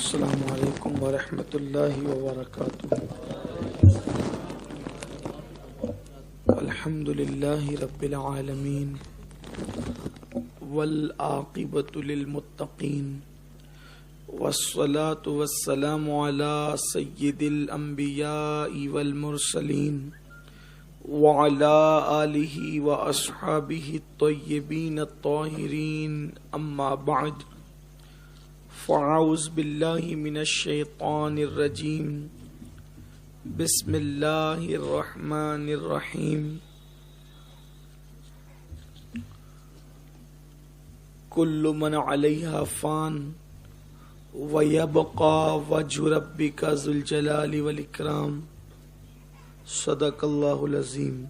السلام علیکم ورحمۃ اللہ وبرکاتہ۔ الحمد للہ رب العالمین والعاقبۃ للمتقین والصلاة والسلام علی سید الانبیاء والمرسلین وعلی آلہ واصحابہ الطیبین الطاہرین، اما بعد، فاعوذ باللہ من الشیطان الرجیم، بسم اللہ الرحمن الرحیم۔ کل من علیہا فان ویبقى وجہ ربک ذو الجلال والاکرام، صدق اللہ العظیم۔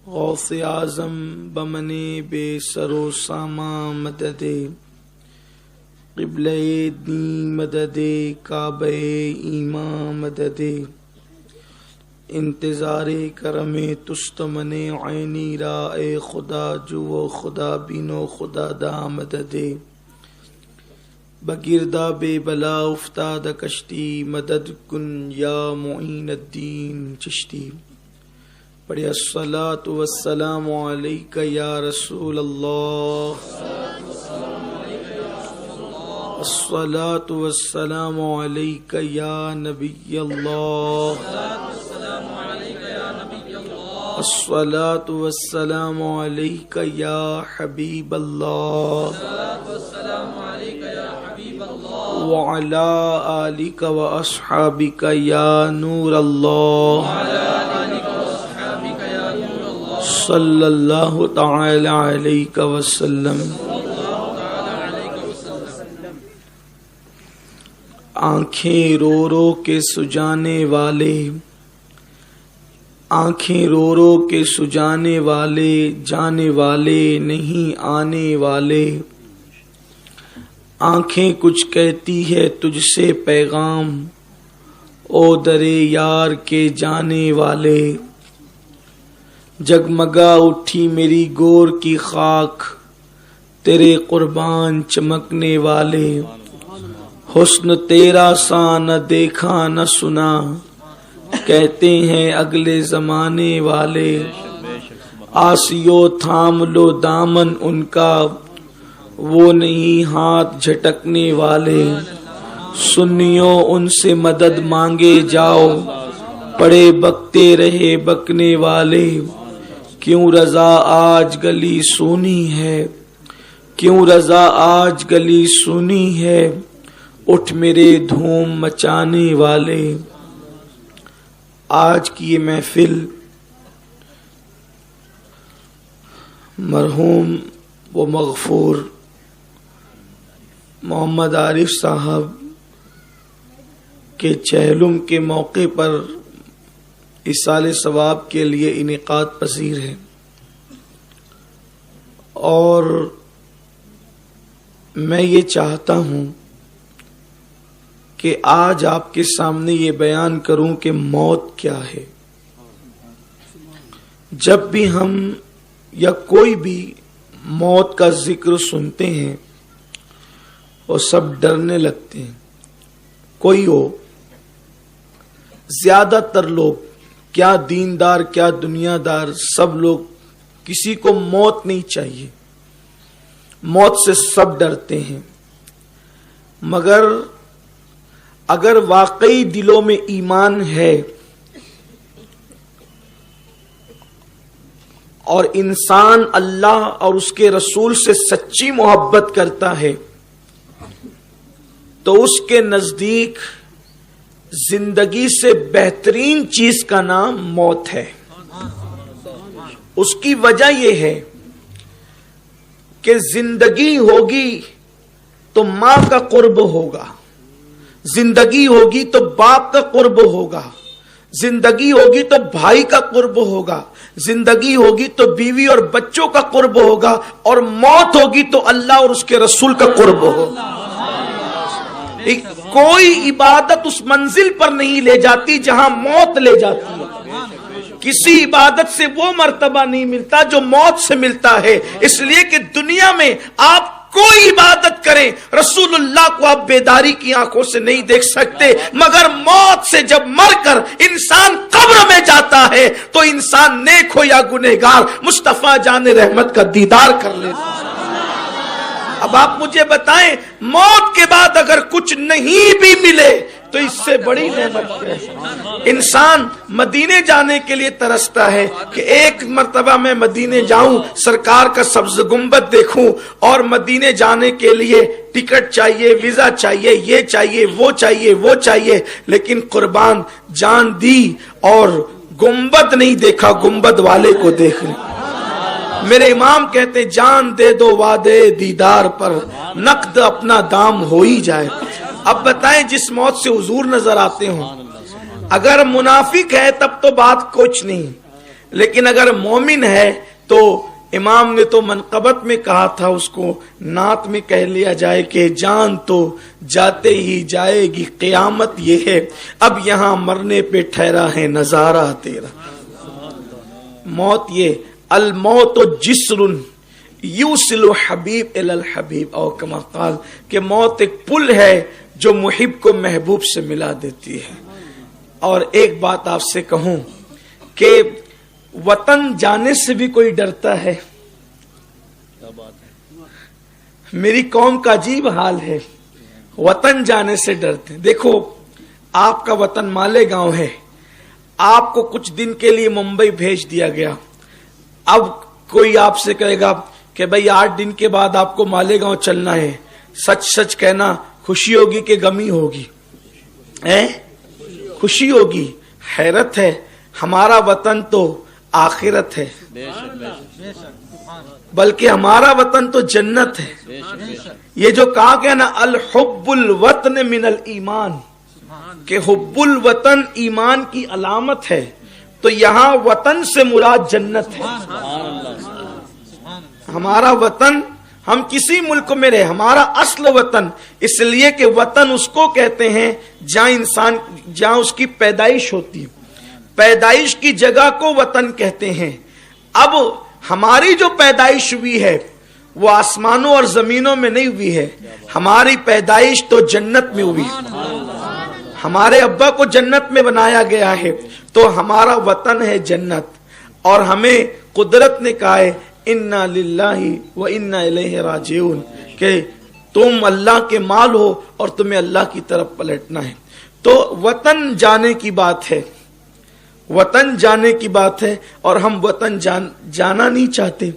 غوث اعظم بمن بے سر و ساما مدد، قبلہ دین مدد، کعبہ ایمان مدد، انتظار کرم تستمن عینی را، اے خدا جو خدا بینو خدا دا مدد، بگردہ بے بلا افتاد کشتی، مدد کن یا معین الدین چشتی۔ پڑھے الصلاۃ والسلام علیک یا رسول اللہ، الصلاۃ والسلام علیک یا نبی اللہ، الصلاۃ والسلام علیک یا حبیب اللہ، وعلی آلک واصحابک یا نور اللہ، صلی اللہ تعالی علیہ وسلم۔ آنکھیں رو رو کے سجانے والے، آنکھیں رو رو کے سجانے والے، جانے والے نہیں آنے والے، آنکھیں کچھ کہتی ہے تجھ سے پیغام، او درے یار کے جانے والے، جگمگا اٹھی میری گور کی خاک، تیرے قربان چمکنے والے، حسن تیرا سا نہ دیکھا نہ سنا، کہتے ہیں اگلے زمانے والے، آسیو تھام لو دامن ان کا، وہ نہیں ہاتھ جھٹکنے والے، سنیو ان سے مدد مانگے جاؤ، پڑے بکتے رہے بکنے والے، کیوں رضا آج گلی سونی ہے، کیوں رضا آج گلی سونی ہے، اٹھ میرے دھوم مچانے والے۔ آج کی یہ محفل مرحوم و مغفور محمد عارف صاحب کے چہلم کے موقع پر ایصال ثواب کے لیے انعقاد پذیر ہے، اور میں یہ چاہتا ہوں کہ آج آپ کے سامنے یہ بیان کروں کہ موت کیا ہے۔ جب بھی ہم یا کوئی بھی موت کا ذکر سنتے ہیں وہ سب ڈرنے لگتے ہیں، کوئی ہو، زیادہ تر لوگ، کیا دیندار کیا دنیا دار، سب لوگ، کسی کو موت نہیں چاہیے، موت سے سب ڈرتے ہیں، مگر اگر واقعی دلوں میں ایمان ہے اور انسان اللہ اور اس کے رسول سے سچی محبت کرتا ہے تو اس کے نزدیک زندگی سے بہترین چیز کا نام موت ہے۔ اس کی وجہ یہ ہے کہ زندگی ہوگی تو ماں کا قرب ہوگا، زندگی ہوگی تو باپ کا قرب ہوگا، زندگی ہوگی تو بھائی کا قرب ہوگا، زندگی ہوگی تو بیوی اور بچوں کا قرب ہوگا، اور موت ہوگی تو اللہ اور اس کے رسول کا قرب ہوگا۔ کوئی عبادت اس منزل پر نہیں لے جاتی جہاں موت لے جاتی ہے، کسی عبادت سے وہ مرتبہ نہیں ملتا جو موت سے ملتا ہے، اس لیے کہ دنیا میں آپ کوئی عبادت کریں، رسول اللہ کو آپ بیداری کی آنکھوں سے نہیں دیکھ سکتے، مگر موت سے جب مر کر انسان قبر میں جاتا ہے تو انسان نیک ہو یا گنہگار مصطفیٰ جان رحمت کا دیدار کر لیتا ہے۔ اب آپ مجھے بتائیں، موت کے بعد اگر کچھ نہیں بھی ملے تو اس سے بڑی نعمت ہے۔ انسان مدینے جانے کے لیے ترستا ہے کہ ایک مرتبہ میں مدینے جاؤں، سرکار کا سبز گنبد دیکھوں، اور مدینے جانے کے لیے ٹکٹ چاہیے، ویزا چاہیے، یہ چاہیے، وہ چاہیے، وہ چاہیے، لیکن قربان جان دی اور گنبد نہیں دیکھا، گنبد والے کو دیکھ لیں۔ میرے امام کہتے جان دے دو وعدے دیدار پر، نقد اپنا دام ہو ہی جائے۔ اب بتائیں، جس موت سے حضور نظر آتے ہوں، اگر منافق ہے تب تو بات کچھ نہیں، لیکن اگر مومن ہے تو امام نے تو منقبت میں کہا تھا، اس کو نعت میں کہہ لیا جائے کہ جان تو جاتے ہی جائے گی، قیامت یہ ہے اب یہاں مرنے پہ ٹھہرا ہے نظارہ تیرا۔ موت یہ الموت جسر یوصل حبیب الی الحبیب، او کما قال، کہ موت ایک پل ہے جو محب کو محبوب سے ملا دیتی ہے۔ اور ایک بات آپ سے کہوں کہ وطن جانے سے بھی کوئی ڈرتا ہے؟ میری قوم کا عجیب حال ہے، وطن جانے سے ڈرتے ہیں۔ دیکھو، آپ کا وطن مالیگاؤں ہے، آپ کو کچھ دن کے لیے ممبئی بھیج دیا گیا، اب کوئی آپ سے کہے گا کہ بھئی 8 دن کے بعد آپ کو مالیگاؤں چلنا ہے، سچ سچ کہنا، خوشی ہوگی کہ غمی ہوگی؟ خوشی ہوگی۔ حیرت ہے، ہمارا وطن تو آخرت ہے، بلکہ ہمارا وطن تو جنت ہے۔ یہ جو کہا گیا نا الحب الوطن من الایمان، کہ حب الوطن ایمان کی علامت ہے، تو یہاں وطن سے مراد جنت ہے۔ ہمارا وطن، ہم کسی ملک میں رہے، ہمارا اصل وطن، اس لیے کہ وطن اس کو کہتے ہیں جہاں اس کی پیدائش ہوتی ہے، پیدائش کی جگہ کو وطن کہتے ہیں۔ اب ہماری جو پیدائش ہوئی ہے وہ آسمانوں اور زمینوں میں نہیں ہوئی ہے، ہماری پیدائش تو جنت میں ہوئی، ہمارے ابا کو جنت میں بنایا گیا ہے، تو ہمارا وطن ہے جنت۔ اور ہمیں قدرت نے کہا ہے انا للہ و انا الیہ راجعون، کہ تم اللہ کے مال ہو اور تمہیں اللہ کی طرف پلٹنا ہے۔ تو وطن جانے کی بات ہے، وطن جانے کی بات ہے، اور ہم وطن جانا نہیں چاہتے۔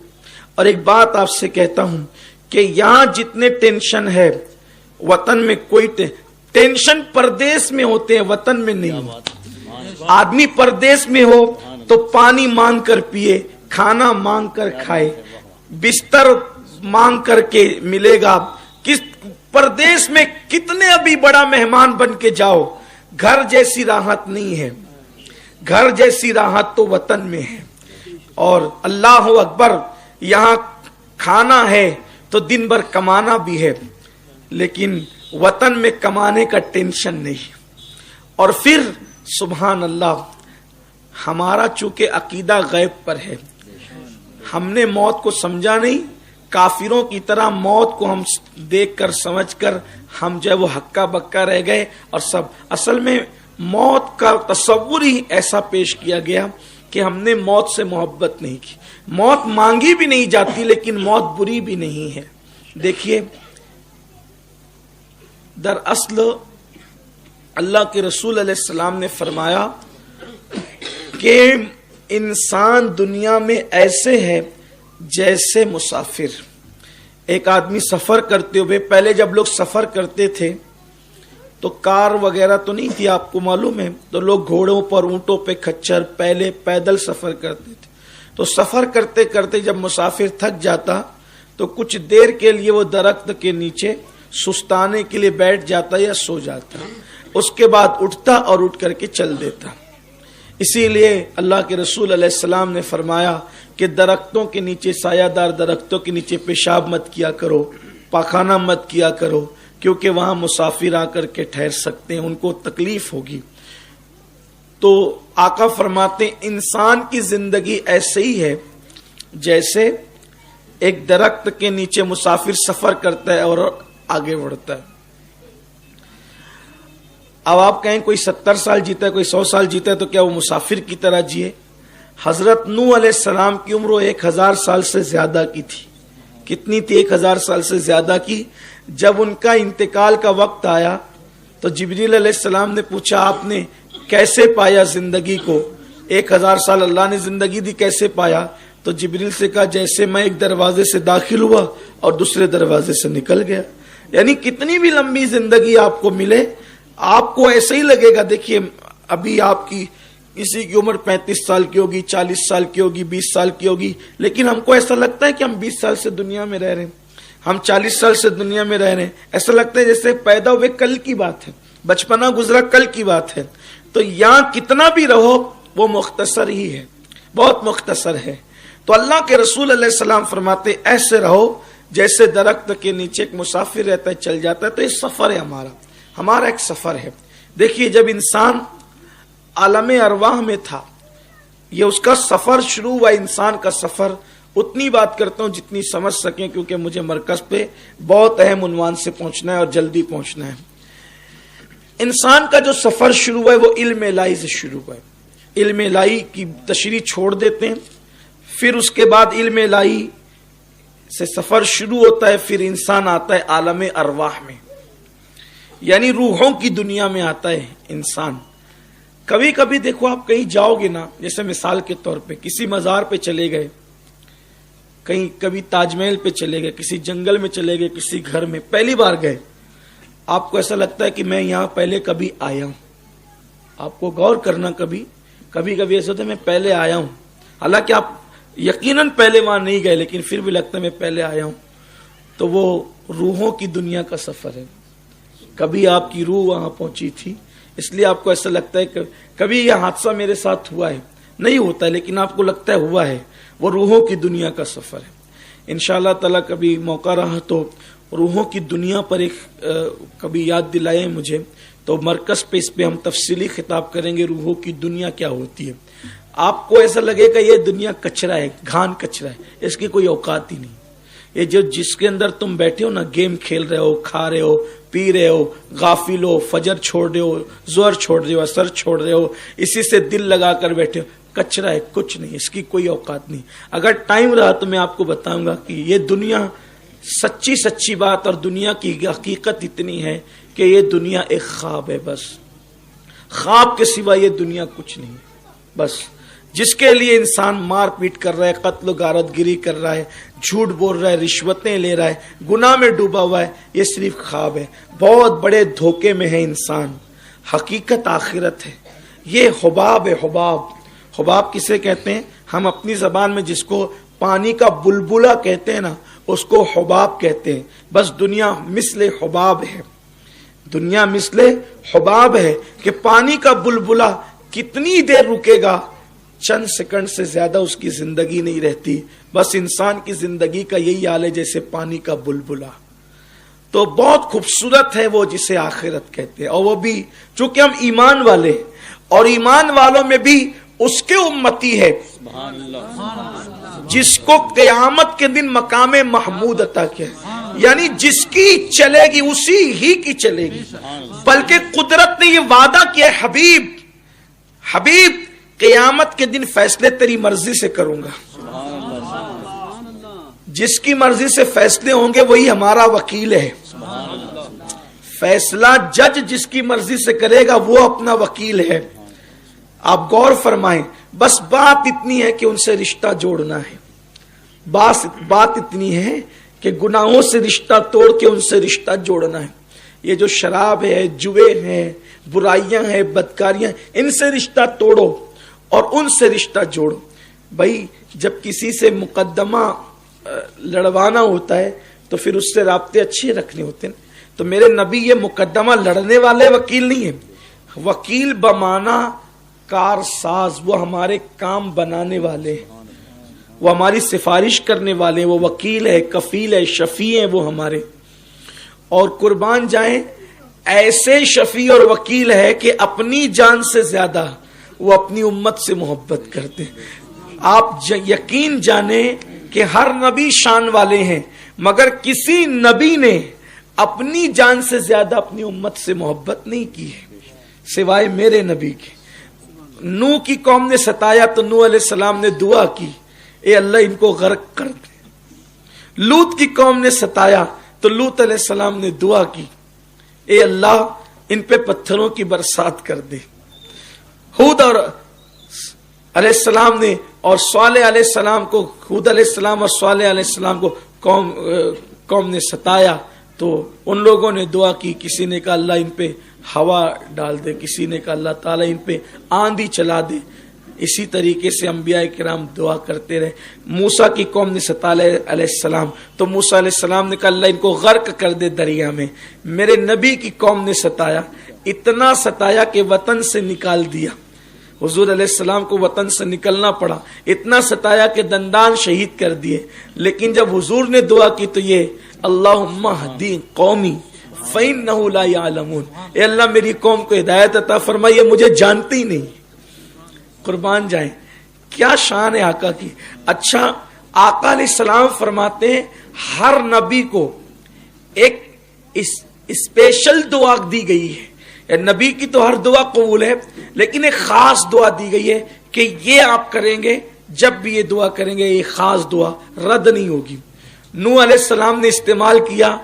اور ایک بات آپ سے کہتا ہوں کہ یہاں جتنے ٹینشن ہے، وطن میں کوئی ٹینشن پردیس میں ہوتے ہیں، وطن میں نہیں۔ آدمی پردیس میں ہو تو پانی مانگ کر پیے، کھانا مانگ کر کھائے، بستر مانگ کر کے ملے گا۔ کس پردیس میں کتنے ابھی بڑا مہمان بن کے جاؤ، گھر جیسی راحت نہیں ہے، گھر جیسی راحت تو وطن میں ہے۔ اور اللہ اکبر، یہاں کھانا ہے تو دن بھر کمانا بھی ہے، لیکن وطن میں کمانے کا ٹینشن نہیں۔ اور پھر سبحان اللہ، ہمارا چونکہ عقیدہ غیب پر ہے، ہم نے موت کو سمجھا نہیں، کافروں کی طرح موت کو ہم دیکھ کر سمجھ کر ہم جو ہے وہ ہکا بکا رہ گئے، اور سب اصل میں موت کا تصور ہی ایسا پیش کیا گیا کہ ہم نے موت سے محبت نہیں کی۔ موت مانگی بھی نہیں جاتی، لیکن موت بری بھی نہیں ہے۔ دیکھیے، دراصل اللہ کے رسول علیہ السلام نے فرمایا کہ انسان دنیا میں ایسے ہے جیسے مسافر۔ ایک آدمی سفر کرتے ہوئے، پہلے جب لوگ سفر کرتے تھے تو کار وغیرہ تو نہیں تھی، آپ کو معلوم ہے، تو لوگ گھوڑوں پر، اونٹوں پہ، کچھر، پہلے پیدل سفر کرتے تھے۔ تو سفر کرتے کرتے جب مسافر تھک جاتا تو کچھ دیر کے لیے وہ درخت کے نیچے سستانے کے لیے بیٹھ جاتا یا سو جاتا، اس کے بعد اٹھتا اور اٹھ کر کے چل دیتا۔ اسی لیے اللہ کے رسول علیہ السلام نے فرمایا کہ درختوں کے نیچے، سایہ دار درختوں کے نیچے پیشاب مت کیا کرو، پاخانہ مت کیا کرو، کیونکہ وہاں مسافر آ کر کے ٹھہر سکتے ہیں، ان کو تکلیف ہوگی۔ تو آقا فرماتے ہیں انسان کی زندگی ایسے ہی ہے جیسے ایک درخت کے نیچے مسافر سفر کرتا ہے اور آگے بڑھتا ہے. اب آپ کہیں کوئی 70 سال جیتا ہے، کوئی 100 سال جیتا ہے، تو کیا وہ مسافر کی طرح جیے؟ حضرت نوح علیہ السلام کی عمر 1000 سال سے زیادہ کی تھی. کتنی تھی؟ 1000 سال سے زیادہ کی. جب ان کا انتقال کا وقت آیا تو جبریل علیہ السلام نے پوچھا آپ نے کیسے پایا زندگی کو؟ 1000 سال اللہ نے زندگی دی، کیسے پایا؟ تو جبریل سے کہا جیسے میں ایک دروازے سے داخل ہوا اور دوسرے دروازے سے نکل گیا. یعنی کتنی بھی لمبی زندگی آپ کو ملے، آپ کو ایسے ہی لگے گا. دیکھیے ابھی آپ کی کسی کی عمر 35 سال کی ہوگی، 40 سال کی ہوگی، 20 سال کی ہوگی، لیکن ہم کو ایسا لگتا ہے کہ ہم 20 سال سے دنیا میں رہ رہے ہیں، ہم 40 سال سے دنیا میں رہ رہے ہیں. ایسا لگتا ہے جیسے پیدا ہوئے کل کی بات ہے، بچپنا گزرا کل کی بات ہے. تو یہاں کتنا بھی رہو وہ مختصر ہی ہے، بہت مختصر ہے. تو اللہ کے رسول علیہ السلام فرماتے ایسے رہو جیسے درخت کے نیچے ایک مسافر رہتا ہے، چل جاتا ہے. تو یہ سفر ہے ہمارا ایک سفر ہے. دیکھیے جب انسان عالم ارواح میں تھا، یہ اس کا سفر شروع ہوا. انسان کا سفر اتنی بات کرتا ہوں جتنی سمجھ سکیں، کیونکہ مجھے مرکز پہ بہت اہم عنوان سے پہنچنا ہے اور جلدی پہنچنا ہے. انسان کا جو سفر شروع ہوا ہے وہ علم الہی سے شروع ہوا ہے. علم الہی کی تشریح چھوڑ دیتے ہیں، پھر اس کے بعد علم الہی سے سفر شروع ہوتا ہے. پھر انسان آتا ہے عالم ارواح میں، یعنی روحوں کی دنیا میں آتا ہے انسان. کبھی کبھی دیکھو آپ کہیں جاؤ گے نا، جیسے مثال کے طور پہ کسی مزار پہ چلے گئے، کہیں کبھی تاج محل پہ چلے گئے، کسی جنگل میں چلے گئے، کسی گھر میں پہلی بار گئے، آپ کو ایسا لگتا ہے کہ میں یہاں پہلے کبھی آیا ہوں. آپ کو غور کرنا، کبھی کبھی ایسا ہوتا ہے میں پہلے آیا ہوں، حالانکہ آپ یقیناً پہلے وہاں نہیں گئے، لیکن پھر بھی لگتا ہے میں پہلے آیا ہوں. تو وہ روحوں کی دنیا کا سفر ہے. کبھی آپ کی روح وہاں پہنچی تھی، اس لیے آپ کو ایسا لگتا ہے کہ کبھی یہ حادثہ میرے ساتھ ہوا ہے. نہیں ہوتا ہے، لیکن آپ کو لگتا ہے ہوا ہے. وہ روحوں کی دنیا کا سفر ہے. انشاءاللہ تعالی کبھی موقع رہا تو روحوں کی دنیا پر ایک کبھی یاد دلائیں مجھے، تو مرکز پہ اس پہ ہم تفصیلی خطاب کریں گے روحوں کی دنیا کیا ہوتی ہے. آپ کو ایسا لگے گا یہ دنیا کچرا ہے، گھان کچرا ہے، اس کی کوئی اوقات ہی نہیں. یہ جو جس کے اندر تم بیٹھے ہو نا، گیم کھیل رہے ہو، کھا رہے ہو، پی رہے ہو، غافل ہو، فجر چھوڑ رہے ہو، ظہر چھوڑ رہے ہو، عصر چھوڑ رہے ہو، اسی سے دل لگا کر بیٹھے ہو، کچرا ہے، کچھ نہیں، اس کی کوئی اوقات نہیں. اگر ٹائم رہا تو میں آپ کو بتاؤں گا کہ یہ دنیا سچی بات، اور دنیا کی حقیقت اتنی ہے کہ یہ دنیا ایک خواب ہے. بس خواب کے سوا یہ دنیا کچھ نہیں. بس جس کے لیے انسان مار پیٹ کر رہا ہے، قتل و غارت گری کر رہا ہے، جھوٹ بول رہا ہے، رشوتیں لے رہا ہے، گناہ میں ڈوبا ہوا ہے، یہ صرف خواب ہے. بہت بڑے دھوکے میں ہے انسان. حقیقت آخرت ہے. یہ حباب ہے. حباب کسے کہتے ہیں؟ ہم اپنی زبان میں جس کو پانی کا بلبلہ کہتے ہیں نا، اس کو حباب کہتے ہیں. بس دنیا مثل حباب ہے. دنیا مثل حباب ہے کہ پانی کا بلبلہ کتنی دیر رکے گا، چند سیکنڈ سے زیادہ اس کی زندگی نہیں رہتی. بس انسان کی زندگی کا یہی حال ہے جیسے پانی کا بلبلہ. تو بہت خوبصورت ہے وہ جسے آخرت کہتے ہیں. اور وہ بھی چونکہ ہم ایمان والے، اور ایمان والوں میں بھی اس کے امتی ہے جس کو قیامت کے دن مقام محمود عطا کیا ہے. یعنی جس کی چلے گی اسی ہی کی چلے گی. بلکہ قدرت نے یہ وعدہ کیا ہے، حبیب قیامت کے دن فیصلے تیری مرضی سے کروں گا. جس کی مرضی سے فیصلے ہوں گے وہی ہمارا وکیل ہے. فیصلہ جج جس کی مرضی سے کرے گا وہ اپنا وکیل ہے. آپ غور فرمائیں. بس بات اتنی ہے کہ ان سے رشتہ جوڑنا ہے. بات اتنی ہے کہ گناہوں سے رشتہ توڑ کے ان سے رشتہ جوڑنا ہے. یہ جو شراب ہے، جوے ہیں، برائیاں ہیں، بدکاریاں، ان سے رشتہ توڑو اور ان سے رشتہ جوڑو. بھائی جب کسی سے مقدمہ لڑوانا ہوتا ہے تو پھر اس سے رابطے اچھے رکھنے ہوتے ہیں. تو میرے نبی یہ مقدمہ لڑنے والے وکیل نہیں ہیں. وکیل بمانا کار ساز، وہ ہمارے کام بنانے والے، وہ ہماری سفارش کرنے والے، وہ وکیل ہے، کفیل ہے، شفیع ہیں وہ ہمارے. اور قربان جائیں ایسے شفیع اور وکیل ہے کہ اپنی جان سے زیادہ وہ اپنی امت سے محبت کرتے ہیں. آپ یقین جانیں کہ ہر نبی شان والے ہیں، مگر کسی نبی نے اپنی جان سے زیادہ اپنی امت سے محبت نہیں کی ہے سوائے میرے نبی کے۔ نوح کی قوم نے ستایا تو نوح علیہ السلام نے دعا کی، اے اللہ ان کو غرق کر دے۔ لوط کی قوم نے ستایا تو لوط علیہ السلام نے دعا کی، اے اللہ ان پہ پتھروں کی برسات کر دے۔ ہود اور علیہ السلام نے اور صالح علیہ السلام کو، ہود علیہ السلام اور صالح علیہ السلام کو قوم نے ستایا تو ان لوگوں نے دعا کی، کسی نے کہا اللہ ان پہ ہوا ڈال دے، کسی نے کہا اللہ تعالیٰ ان پہ آندھی چلا دے۔ اسی طریقے سے انبیاء کرام دعا کرتے رہے۔ موسیٰ کی قوم نے ستایا علیہ السلام تو موسیٰ علیہ السلام نے کہا اللہ ان کو غرق کر دے دریا میں۔ میرے نبی کی قوم نے ستایا، اتنا ستایا کہ وطن سے نکال دیا، حضور علیہ السلام کو وطن سے نکلنا پڑا، اتنا ستایا کہ دندان شہید کر دیے۔ لیکن جب حضور نے دعا کی تو یہ اللہم اہدی قومی فإنہ لا یعلمون، اے اللہ میری قوم کو ہدایت عطا فرمائی، یہ مجھے جانتے ہی نہیں۔ قربان جائیں، کیا شان ہے آقا کی۔ اچھا، آقا علیہ السلام فرماتے ہیں ہر نبی کو ایک اسپیشل دعا دی گئی ہے، نبی کی تو ہر دعا قبول ہے لیکن ایک خاص دعا دی گئی ہے کہ یہ آپ کریں گے، جب بھی یہ دعا کریں گے یہ خاص دعا رد نہیں ہوگی۔ نوح علیہ السلام نے استعمال کیا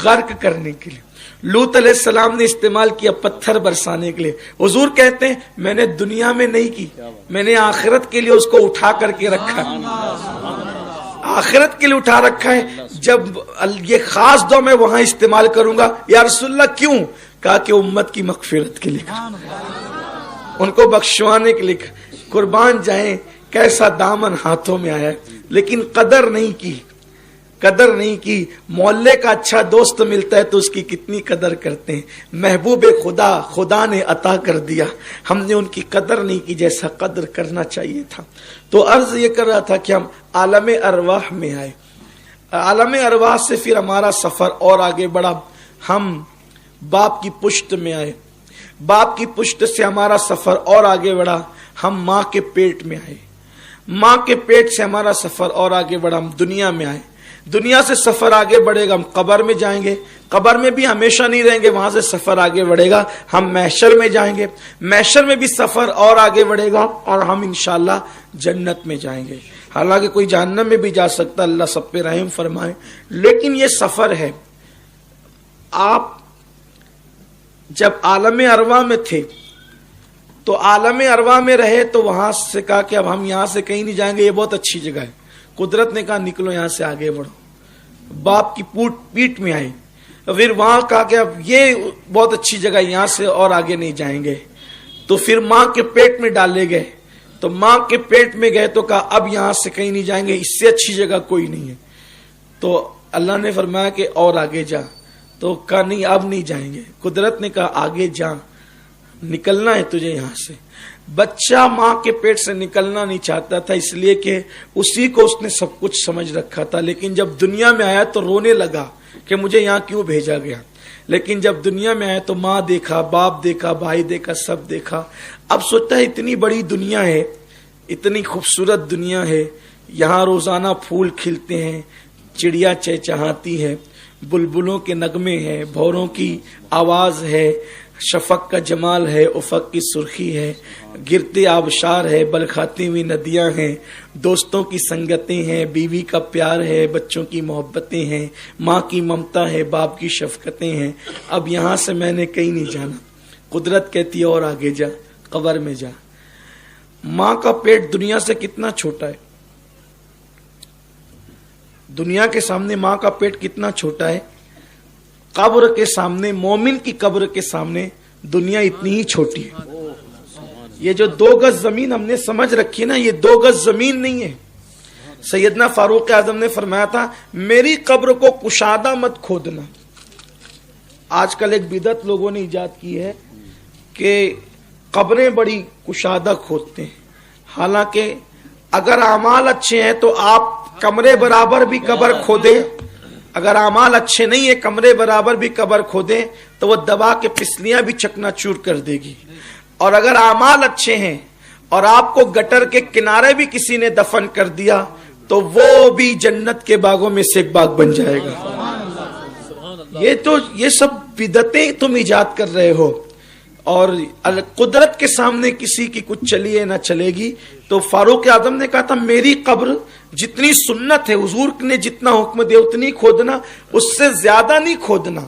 غرق کرنے کے لیے، لوط علیہ السلام نے استعمال کیا پتھر برسانے کے لیے۔ حضور کہتے ہیں میں نے دنیا میں نہیں کی، میں نے آخرت کے لیے اس کو اٹھا کر کے رکھا، آخرت کے لیے اٹھا رکھا ہے۔ جب یہ خاص دعا میں وہاں استعمال کروں گا، یا رسول اللہ کیوں؟ کہا کہ امت کی مغفرت کے لیے، ان کو بخشوانے کے لیے۔ قربان جائیں کیسا دامن ہاتھوں میں آیا ہے، لیکن قدر نہیں کی، قدر نہیں کی۔ محلے کا اچھا دوست ملتا ہے تو اس کی کتنی قدر کرتے ہیں۔ محبوب خدا خدا نے عطا کر دیا، ہم نے ان کی قدر نہیں کی جیسا قدر کرنا چاہیے تھا۔ تو عرض یہ کر رہا تھا کہ ہم عالم ارواح میں آئے، عالم ارواح سے پھر ہمارا سفر اور آگے بڑھا، ہم باپ کی پشت میں آئے، باپ کی پشت سے ہمارا سفر اور آگے بڑھا، ہم ماں کے پیٹ میں آئے، ماں کے پیٹ سے ہمارا سفر اور آگے بڑھا، ہم دنیا میں آئے، دنیا سے سفر آگے بڑھے گا، ہم قبر میں جائیں گے، قبر میں بھی ہمیشہ نہیں رہیں گے، وہاں سے سفر آگے بڑھے گا، ہم محشر میں جائیں گے، محشر میں بھی سفر اور آگے بڑھے گا اور ہم انشاءاللہ جنت میں جائیں گے۔ حالانکہ کوئی جہنم میں بھی جا سکتا، اللہ سب پہ رحم فرمائے، لیکن یہ سفر ہے۔ آپ جب عالم ارواح میں تھے تو عالم ارواح میں رہے تو وہاں سے کہا کہ اب ہم یہاں سے کہیں نہیں جائیں گے، یہ بہت اچھی جگہ ہے۔ قدرت نے کہا نکلو یہاں سے آگے بڑھو، باپ کی پیٹ میں آئے، پھر وہاں کہا کہ اب یہ بہت اچھی جگہ، یہاں سے اور آگے نہیں جائیں گے، تو پھر ماں کے پیٹ میں ڈالے گئے، تو ماں کے پیٹ میں گئے تو کہا اب یہاں سے کہیں نہیں جائیں گے، اس سے اچھی جگہ کوئی نہیں ہے۔ تو اللہ نے فرمایا کہ اور آگے جا، تو کہا نہیں اب نہیں جائیں گے۔ قدرت نے کہا آگے جا، نکلنا ہے تجھے یہاں سے۔ بچہ ماں کے پیٹ سے نکلنا نہیں چاہتا تھا، اس لیے کہ اسی کو اس نے سب کچھ سمجھ رکھا تھا، لیکن جب دنیا میں آیا تو رونے لگا کہ مجھے یہاں کیوں بھیجا گیا۔ لیکن جب دنیا میں آیا تو ماں دیکھا، باپ دیکھا، بھائی دیکھا، سب دیکھا۔ اب سوچتا ہے اتنی بڑی دنیا ہے، اتنی خوبصورت دنیا ہے، یہاں روزانہ پھول کھلتے ہیں، چڑیا چہچہاتی ہے، بلبلوں کے نغمے ہیں، بھوروں کی آواز ہے، شفق کا جمال ہے، افق کی سرخی ہے، گرتے آبشار ہے، بلکھاتی ہوئی ندیاں ہیں، دوستوں کی سنگتیں ہیں، بیوی کا پیار ہے، بچوں کی محبتیں ہیں، ماں کی ممتا ہے، باپ کی شفقتیں ہیں۔ اب یہاں سے میں نے کہیں نہیں جانا۔ قدرت کہتی ہے اور آگے جا، قبر میں جا۔ ماں کا پیٹ دنیا سے کتنا چھوٹا ہے، دنیا کے سامنے ماں کا پیٹ کتنا چھوٹا ہے، قبر کے سامنے، مومن کی قبر کے سامنے دنیا اتنی ہی چھوٹی ہے۔ یہ جو 2 گز زمین ہم نے سمجھ رکھی نا، یہ 2 گز زمین نہیں ہے۔ سیدنا فاروق اعظم نے فرمایا تھا میری قبر کو کشادہ مت کھودنا۔ آج کل ایک بدعت لوگوں نے ایجاد کی ہے کہ قبریں بڑی کشادہ کھودتے ہیں، حالانکہ اگر اعمال اچھے ہیں تو آپ کمرے برابر بھی قبر کھودیں، اگر اعمال اچھے نہیں ہیں کمرے برابر بھی قبر کھودیں تو وہ دبا کے پسلیاں بھی چکنا چور کر دے گی۔ اور اگر اعمال اچھے ہیں اور آپ کو گٹر کے کنارے بھی کسی نے دفن کر دیا تو وہ بھی جنت کے باغوں میں سے ایک باغ بن جائے گا۔ یہ سب بدعتیں تم ایجاد کر رہے ہو، اور قدرت کے سامنے کسی کی کچھ چلیے نہ چلے گی۔ تو فاروق اعظم نے کہا تھا میری قبر جتنی سنت ہے، حضور نے جتنا حکم دیا اتنی کھودنا، اس سے زیادہ نہیں کھودنا۔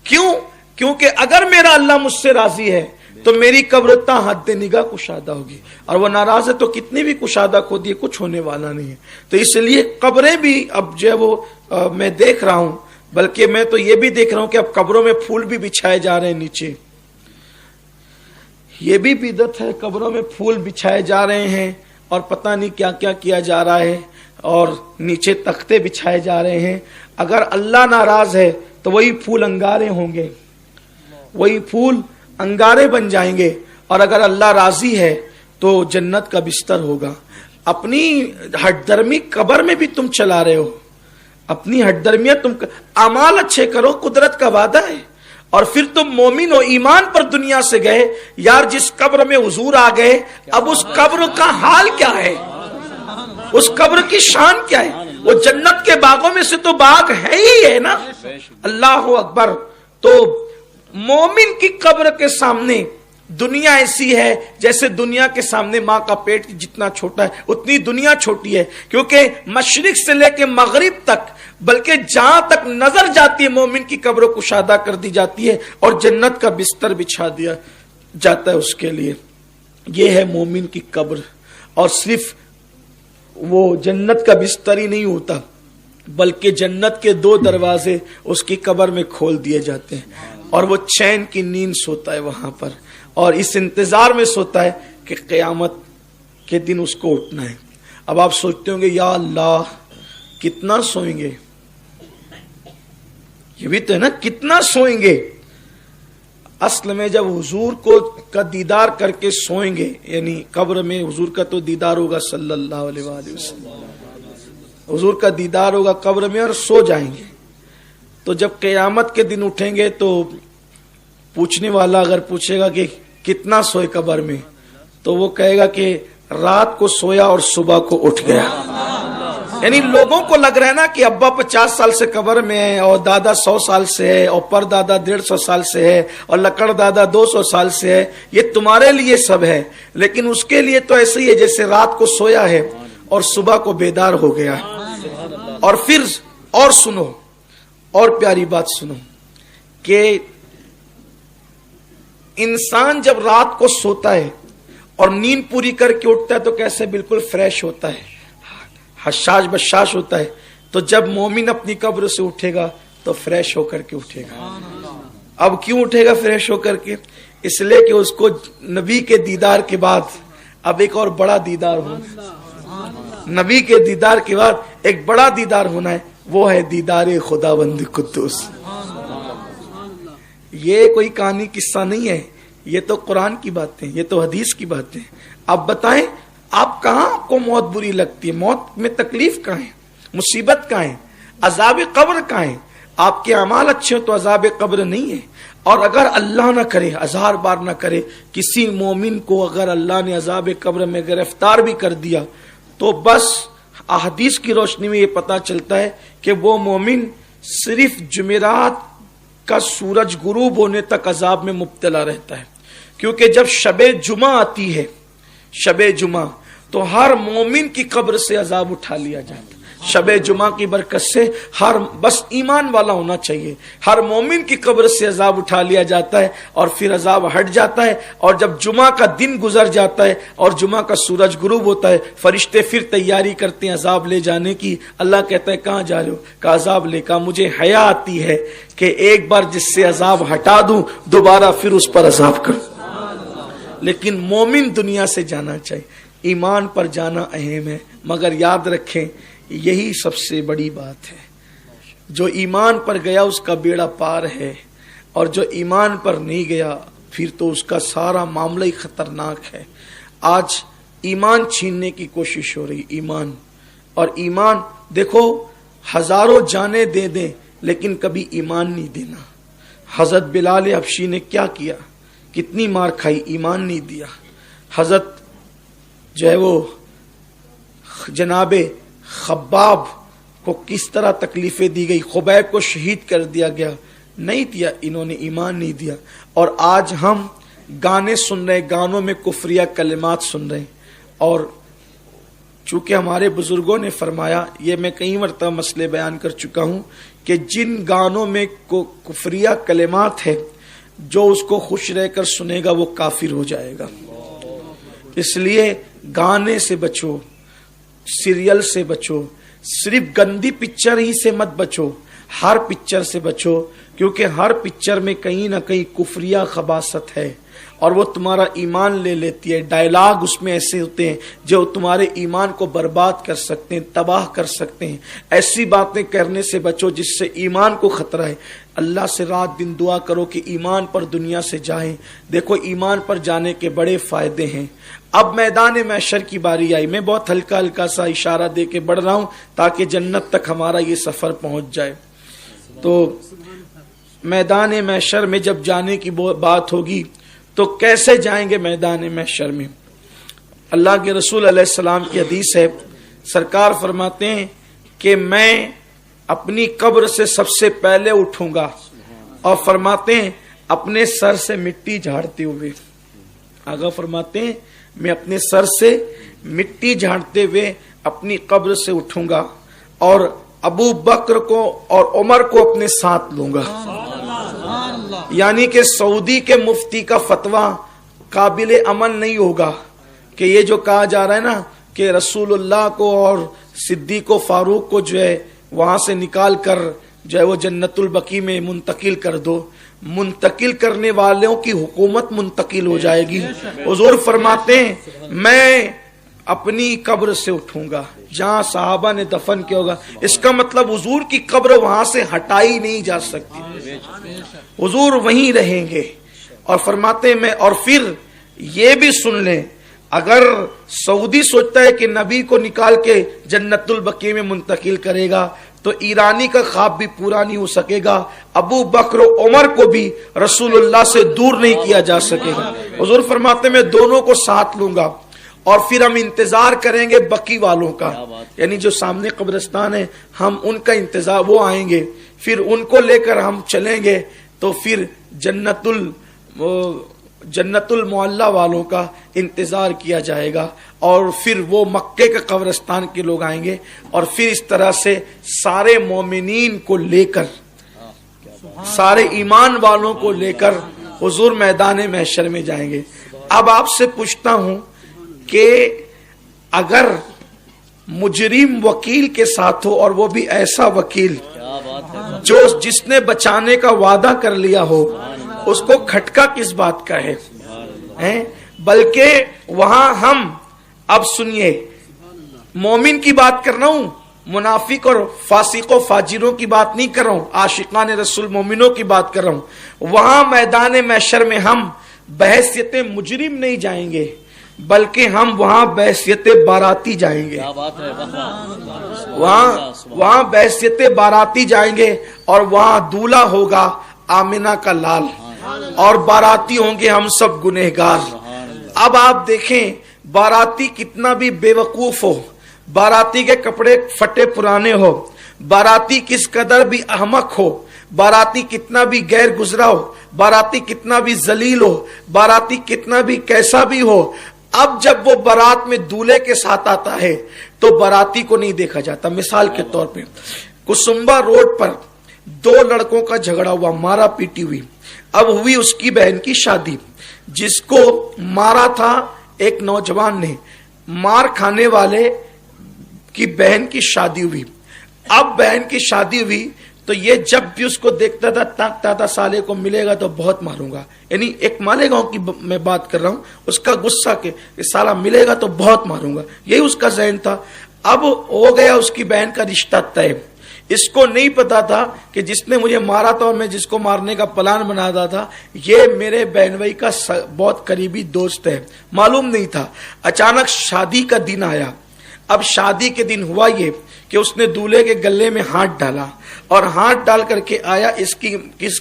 کیوں؟ کیونکہ اگر میرا اللہ مجھ سے راضی ہے تو میری قبر تا حد نگاہ کشادہ ہوگی، اور وہ ناراض ہے تو کتنی بھی کشادہ کھودیے کچھ ہونے والا نہیں ہے۔ تو اس لیے قبریں بھی اب جو ہے وہ میں دیکھ رہا ہوں، بلکہ میں تو یہ بھی دیکھ رہا ہوں کہ اب قبروں میں پھول بھی بچھائے جا رہے ہیں نیچے۔ یہ بھی بدعت ہے، قبروں میں پھول بچھائے جا رہے ہیں اور پتہ نہیں کیا کیا کیا جا رہا ہے، اور نیچے تختے بچھائے جا رہے ہیں۔ اگر اللہ ناراض ہے تو وہی پھول انگارے ہوں گے، وہی پھول انگارے بن جائیں گے، اور اگر اللہ راضی ہے تو جنت کا بستر ہوگا۔ اپنی ہٹ درمی قبر میں بھی تم چلا رہے ہو، اپنی ہٹ درمیاں تم اعمال اچھے کرو، قدرت کا وعدہ ہے۔ اور پھر تم مومن و ایمان پر دنیا سے گئے، یار جس قبر میں حضور آ گئے، اب اس قبر کا حال کیا ہے، اس قبر کی شان کیا ہے؟ وہ جنت کے باغوں میں سے تو باغ ہے ہی ہے نا۔ اللہ اکبر۔ تو مومن کی قبر کے سامنے دنیا ایسی ہے جیسے دنیا کے سامنے ماں کا پیٹ جتنا چھوٹا ہے اتنی دنیا چھوٹی ہے، کیونکہ مشرق سے لے کے مغرب تک، بلکہ جہاں تک نظر جاتی ہے مومن کی قبر کشادہ کر دی جاتی ہے اور جنت کا بستر بچھا دیا جاتا ہے اس کے لیے۔ یہ ہے مومن کی قبر۔ اور صرف وہ جنت کا بستر ہی نہیں ہوتا، بلکہ جنت کے 2 دروازے اس کی قبر میں کھول دیے جاتے ہیں، اور وہ چین کی نیند سوتا ہے وہاں پر، اور اس انتظار میں سوتا ہے کہ قیامت کے دن اس کو اٹھنا ہے۔ اب آپ سوچتے ہوں گے یا اللہ کتنا سوئیں گے، یہ بھی تو ہے نا، کتنا سوئیں گے۔ اصل میں جب حضور کا دیدار کر کے سوئیں گے، یعنی قبر میں حضور کا تو دیدار ہوگا صلی اللہ علیہ وآلہ وسلم، حضور کا دیدار ہوگا قبر میں اور سو جائیں گے، تو جب قیامت کے دن اٹھیں گے تو پوچھنے والا اگر پوچھے گا کہ کتنا سوئے قبر میں، تو وہ کہے گا کہ رات کو سویا اور صبح کو اٹھ گیا۔ یعنی لوگوں کو لگ رہا ہے نا کہ ابا 50 سال سے قبر میں ہے، اور دادا 100 سال سے ہے، اور پر دادا 150 سال سے ہے، اور لکڑ دادا 200 سال سے ہے، یہ تمہارے لیے سب ہے، لیکن اس کے لیے تو ایسے ہی ہے جیسے رات کو سویا ہے اور صبح کو بیدار ہو گیا۔ اور پھر اور سنو، اور پیاری بات سنو کہ انسان جب رات کو سوتا ہے اور نیند پوری کر کے اٹھتا ہے تو کیسے بالکل فریش ہوتا ہے، حشاش بشاش ہوتا ہے۔ تو جب مومن اپنی قبر سے اٹھے گا تو فریش ہو کر کے اٹھے گا۔ اب کیوں اٹھے گا فریش ہو کر کے؟ اس لیے کہ اس کو نبی کے دیدار کے بعد اب ایک اور بڑا دیدار ہونا، نبی کے دیدار کے بعد ایک بڑا دیدار ہونا ہے، وہ ہے دیدار خداوند قدوس۔ یہ کوئی کہانی قصہ نہیں ہے، یہ تو قرآن کی باتیں، یہ تو حدیث کی باتیں۔ آپ بتائیں آپ کہاں آپ کو موت بری لگتی ہے؟ موت میں تکلیف کہاں ہے؟ مصیبت کہاں ہے؟ عذاب قبر کہاں ہے؟ آپ کے اعمال اچھے ہو تو عذاب قبر نہیں ہے۔ اور اگر اللہ نہ کرے، 1000 بار نہ کرے، کسی مومن کو اگر اللہ نے عذاب قبر میں گرفتار بھی کر دیا تو بس احادیث کی روشنی میں یہ پتا چلتا ہے کہ وہ مومن صرف جمعرات کا سورج غروب ہونے تک عذاب میں مبتلا رہتا ہے، کیونکہ جب شب جمعہ آتی ہے، شب جمعہ، تو ہر مومن کی قبر سے عذاب اٹھا لیا جاتا ہے۔ شب جمعہ کی برکت سے بس ایمان والا ہونا چاہیے، ہر مومن کی قبر سے عذاب اٹھا لیا جاتا ہے، اور پھر عذاب ہٹ جاتا ہے۔ اور جب جمعہ کا دن گزر جاتا ہے اور جمعہ کا سورج غروب ہوتا ہے، فرشتے پھر تیاری کرتے ہیں عذاب لے جانے کی۔ اللہ کہتا ہے کہاں جا رہے ہو؟ کہ عذاب لے کا مجھے حیا آتی ہے کہ ایک بار جس سے عذاب ہٹا دوں دوبارہ پھر اس پر عذاب کروں۔ لیکن مومن دنیا سے جانا چاہیے، ایمان پر جانا اہم ہے، مگر یاد رکھیں یہی سب سے بڑی بات ہے، جو ایمان پر گیا اس کا بیڑا پار ہے، اور جو ایمان پر نہیں گیا پھر تو اس کا سارا معاملہ ہی خطرناک ہے۔ آج ایمان چھیننے کی کوشش ہو رہی، ایمان، اور ایمان دیکھو ہزاروں جانیں دے دیں لیکن کبھی ایمان نہیں دینا۔ حضرت بلال حبشی نے کیا کیا، کتنی مار کھائی، ایمان نہیں دیا۔ حضرت جو ہے وہ جناب خباب کو کس طرح تکلیفیں دی گئی، خبیب کو شہید کر دیا گیا، نہیں دیا، انہوں نے ایمان نہیں دیا. اور آج ہم گانے سن رہے، گانوں میں کفریہ کلمات سن رہے. اور چونکہ ہمارے بزرگوں نے فرمایا، یہ میں کئی مرتبہ مسئلے بیان کر چکا ہوں، کہ جن گانوں میں کفریہ کلمات ہے، جو اس کو خوش رہ کر سنے گا وہ کافر ہو جائے گا. اس لیے گانے سے بچو، سیریل سے بچو، صرف گندی پکچر ہی سے مت بچو، ہر پکچر سے بچو، کیونکہ ہر پکچر میں کہیں نہ کہیں کفریہ خباثت ہے اور وہ تمہارا ایمان لے لیتی ہے. ڈائلاگ اس میں ایسے ہوتے ہیں جو تمہارے ایمان کو برباد کر سکتے ہیں، تباہ کر سکتے ہیں. ایسی باتیں کرنے سے بچو جس سے ایمان کو خطرہ ہے. اللہ سے رات دن دعا کرو کہ ایمان پر دنیا سے جائیں. دیکھو ایمان پر جانے کے بڑے فائدے ہیں. اب میدان محشر کی باری آئی. میں بہت ہلکا ہلکا سا اشارہ دے کے بڑھ رہا ہوں تاکہ جنت تک ہمارا یہ سفر پہنچ جائے. تو میدان محشر میں جب جانے کی بات ہوگی تو کیسے جائیں گے میدان محشر میں؟ اللہ کے رسول علیہ السلام کی حدیث ہے، سرکار فرماتے ہیں کہ میں اپنی قبر سے سب سے پہلے اٹھوں گا، اور فرماتے ہیں اپنے سر سے مٹی جھاڑتے ہوئے. آگا فرماتے ہیں میں اپنے سر سے مٹی جھاڑتے ہوئے اپنی قبر سے اٹھوں گا، اور ابو بکر کو اور عمر کو اپنے ساتھ لوں گا. یعنی کہ سعودی کے مفتی کا فتویٰ قابل عمل نہیں ہوگا کہ یہ جو کہا جا رہا ہے نا کہ رسول اللہ کو اور صدیق و فاروق کو جو ہے وہاں سے نکال کر جو ہے وہ جنت البقیع میں منتقل کر دو. منتقل کرنے والوں کی حکومت منتقل ہو جائے گی. حضور فرماتے ہیں میں اپنی قبر سے اٹھوں گا جہاں صحابہ نے دفن کیا ہوگا. اس کا مطلب حضور کی قبر وہاں سے ہٹائی نہیں جا سکتی، حضور وہیں رہیں گے. اور فرماتے ہیں میں، اور پھر یہ بھی سن لیں، اگر سعودی سوچتا ہے کہ نبی کو نکال کے جنت البقیع میں منتقل کرے گا تو ایرانی کا خواب بھی پورا نہیں ہو سکے گا. ابو بکر و عمر کو بھی رسول اللہ سے دور نہیں کیا جا سکے گا. حضور فرماتے ہیں میں دونوں کو ساتھ لوں گا، اور پھر ہم انتظار کریں گے بقی والوں کا، یعنی جو سامنے قبرستان ہے ہم ان کا انتظار، وہ آئیں گے، پھر ان کو لے کر ہم چلیں گے. تو پھر جنت المعلی والوں کا انتظار کیا جائے گا، اور پھر وہ مکے کے قبرستان کے لوگ آئیں گے، اور پھر اس طرح سے سارے مومنین کو لے کر، سارے ایمان والوں کو لے کر حضور میدان محشر میں جائیں گے. اب آپ سے پوچھتا ہوں کہ اگر مجرم وکیل کے ساتھ ہو، اور وہ بھی ایسا وکیل جو جس نے بچانے کا وعدہ کر لیا ہو، اس کو کھٹکا کس بات کا ہے؟ بلکہ وہاں ہم، اب سنیے، مومن کی بات کر رہا ہوں، منافق اور فاسق و فاجروں کی بات نہیں کر رہا ہوں، عاشقان رسول مومنوں کی بات کر رہا ہوں. وہاں میدان محشر میں ہم بحیثیت مجرم نہیں جائیں گے، بلکہ ہم وہاں بحیثیت باراتی جائیں گے. وہاں بحیثیت باراتی جائیں گے، اور وہاں دولہا ہوگا آمنہ کا لال، اور باراتی ہوں گے ہم سب گنہگار. اب آپ دیکھیں باراتی کتنا بھی بے وقوف ہو، باراتی کے کپڑے پھٹے پرانے ہو، باراتی کس قدر بھی احمق ہو، باراتی کتنا بھی غیر گزرا ہو، باراتی کتنا بھی ذلیل ہو، باراتی کتنا بھی کیسا بھی ہو، اب جب وہ بارات میں دولہے کے ساتھ آتا ہے تو باراتی کو نہیں دیکھا جاتا. مثال کے طور پہ کسمبا روڈ پر دو لڑکوں کا جھگڑا ہوا، مارا پیٹی ہوئی. اب ہوئی اس کی بہن کی شادی، جس کو مارا تھا ایک نوجوان نے، مار کھانے والے کی بہن کی شادی ہوئی. اب بہن کی شادی ہوئی تو یہ جب بھی اس کو دیکھتا تھا تاکتا تھا سالے کو ملے گا تو بہت ماروں گا. یعنی ایک مالیگاؤں کی میں بات کر رہا ہوں، اس کا غصہ کہ سالہ ملے گا تو بہت ماروں گا، یہی اس کا ذہن تھا. اب ہو گیا اس کی بہن کا رشتہ طے. اس کو نہیں پتا تھا کہ جس نے مجھے مارا تھا اور میں جس کو مارنے کا پلان بناتا تھا یہ میرے بہن بھائی کا بہت قریبی دوست ہے، معلوم نہیں تھا. اچانک شادی کا دن آیا. اب شادی کے دن ہوا یہ کہ اس نے دولہے کے گلے میں ہاتھ ڈالا، اور ہاتھ ڈال کر کے آیا اس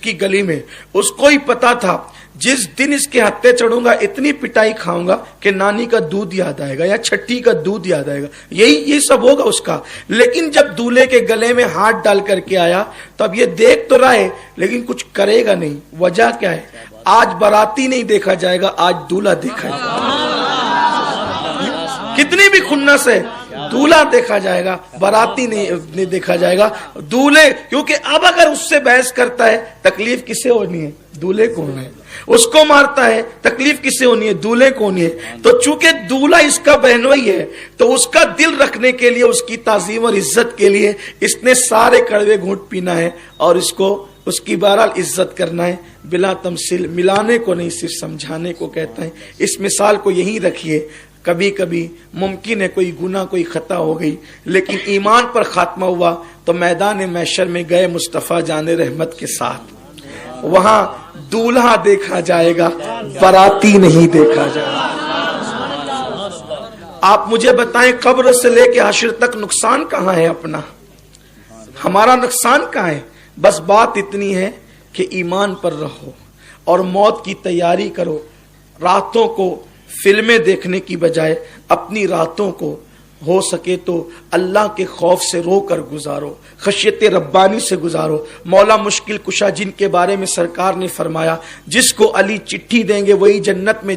کی گلی میں. اس کو ہی پتا تھا جس دن اس کے ہتھے چڑھوں گا اتنی پٹائی کھاؤں گا کہ نانی کا دودھ یاد آئے گا یا چھٹی کا دودھ یاد آئے گا، یہی سب ہوگا اس کا۔ لیکن جب دولہے کے گلے میں ہاتھ ڈال کر کے آیا تو اب یہ دیکھ تو رہا ہے لیکن کچھ کرے گا نہیں۔ وجہ کیا ہے؟ آج باراتی نہیں دیکھا جائے گا، آج دولہا دیکھا جائے گا۔ کتنی بھی خنس ہے، دولہا دیکھا جائے گا، باراتی نہیں دیکھا جائے گا۔ دولہے، کیونکہ اب اگر اس سے بحث کرتا ہے تکلیف کسے ہونی ہے؟ دولہے کو ہونا ہے۔ اس کو مارتا ہے تکلیف کسے ہونی ہے؟ دولہے کو ہونی ہے۔ تو چونکہ دولہا اس کا بہنوئی ہے تو اس کا دل رکھنے کے لیے، اس کی تعظیم اور عزت کے لیے اس نے سارے کڑوے گھونٹ پینا ہے اور اس کی بہرحال عزت کرنا ہے بلا تمثیل۔ ملانے کو نہیں، صرف سمجھانے کو کہتا ہے۔ اس مثال کو یہی رکھیے۔ کبھی کبھی ممکن ہے کوئی گناہ، کوئی خطا ہو گئی، لیکن ایمان پر خاتمہ ہوا تو میدان محشر میں گئے مصطفیٰ جان رحمت کے ساتھ، وہاں دولہا دیکھا جائے گا، باراتی نہیں دیکھا جائے گا۔ آپ مجھے بتائیں قبر سے لے کے حشر تک نقصان کہاں ہے اپنا؟ ہمارا نقصان کہاں ہے؟ بس بات اتنی ہے کہ ایمان پر رہو اور موت کی تیاری کرو۔ راتوں کو فلمیں دیکھنے کی بجائے اپنی راتوں کو ہو سکے تو اللہ کے خوف سے رو کر گزارو، خشیت ربانی سے گزارو۔ مولا مشکل کشا جن کے بارے میں سرکار نے فرمایا جس کو علی چٹھی دیں گے وہی جنت میں